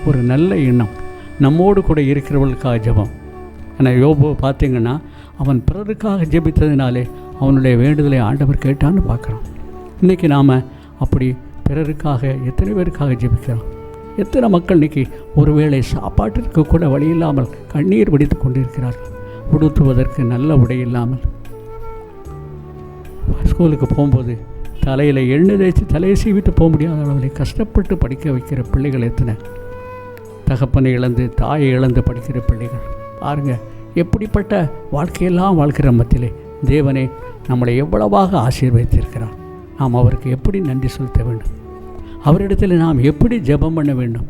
ஒரு நல்ல எண்ணம். நம்மோடு கூட இருக்கிறவர்களுக்காக ஜெபம். ஆனால் யோபு பார்த்திங்கன்னா அவன் பிறருக்காக ஜெபித்ததினாலே அவனுடைய வேண்டுதலை ஆண்டவர் கேட்டான்னு பார்க்குறான். இன்றைக்கி நாம் அப்படி பிறருக்காக எத்தனை பேருக்காக ஜெபிக்கிறோம்? எத்தனை மக்கள் இன்றைக்கி ஒருவேளை சாப்பாட்டிற்கு கூட வழி இல்லாமல் கண்ணீர் வடித்து கொண்டிருக்கிறார்கள். உடுத்துவதற்கு நல்ல உடை இல்லாமல், ஸ்கூலுக்கு போகும்போது தலையில் எண்ணெய் தேய்ச்சி தலையை சீவிட்டு போக முடியாத அளவில் கஷ்டப்பட்டு படிக்க வைக்கிற பிள்ளைகள் எத்தனை, தகப்பனை இழந்து தாயை இழந்து படிக்கிற பிள்ளைகள் பாருங்கள். எப்படிப்பட்ட வாழ்க்கையெல்லாம் வாழ்க்கிற மத்தியிலே தேவனே நம்மளை எவ்வளவாக ஆசீர்வதித்திருக்கிறார். நாம் அவருக்கு எப்படி நன்றி செலுத்த வேண்டும்? அவரிடத்தில் நாம் எப்படி ஜெபம் பண்ண வேண்டும்?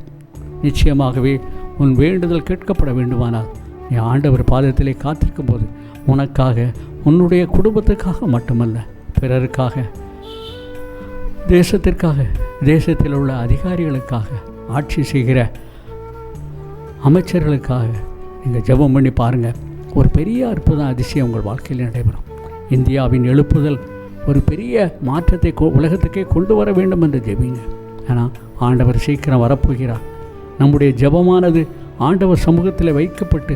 நிச்சயமாகவே உன் வேண்டுதல் கேட்கப்பட வேண்டுமானால் நீ ஆண்டவர் பாதத்திலே காத்திருக்கும் போது உனக்காக, உன்னுடைய குடும்பத்துக்காக மட்டுமல்ல, பிறருக்காக, தேசத்திற்காக, தேசத்தில் உள்ள அதிகாரிகளுக்காக, ஆட்சி செய்கிற அமைச்சர்களுக்காக நீங்கள் ஜெபம் பண்ணி பாருங்கள். ஒரு பெரிய அற்புதம், அதிசயம் உங்கள் வாழ்க்கையில் நடைபெறும். இந்தியாவின் எழுப்புதல் ஒரு பெரிய மாற்றத்தை உலகத்துக்கே கொண்டு வர வேண்டும் என்று ஜெபிங்க. ஆனால் ஆண்டவர் சீக்கிரம் வரப்போகிறார். நம்முடைய ஜெபமானது ஆண்டவர் சமூகத்தில் வைக்கப்பட்டு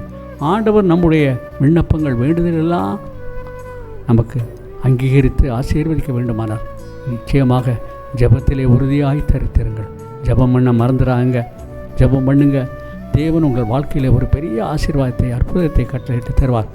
ஆண்டவர் நம்முடைய விண்ணப்பங்கள், வேண்டுதலெல்லாம் நமக்கு அங்கீகரித்து ஆசீர்வதிக்க வேண்டுமானால் நிச்சயமாக ஜெபத்திலே உறுதியாய் தரித்திருங்கள். ஜெபம் பண்ண மறந்துடாங்க, ஜெபம் பண்ணுங்க. தேவன் உங்கள் வாழ்க்கையில் ஒரு பெரிய ஆசீர்வாதத்தை, அற்புதத்தை கட்டளையிட்டு தருவார்.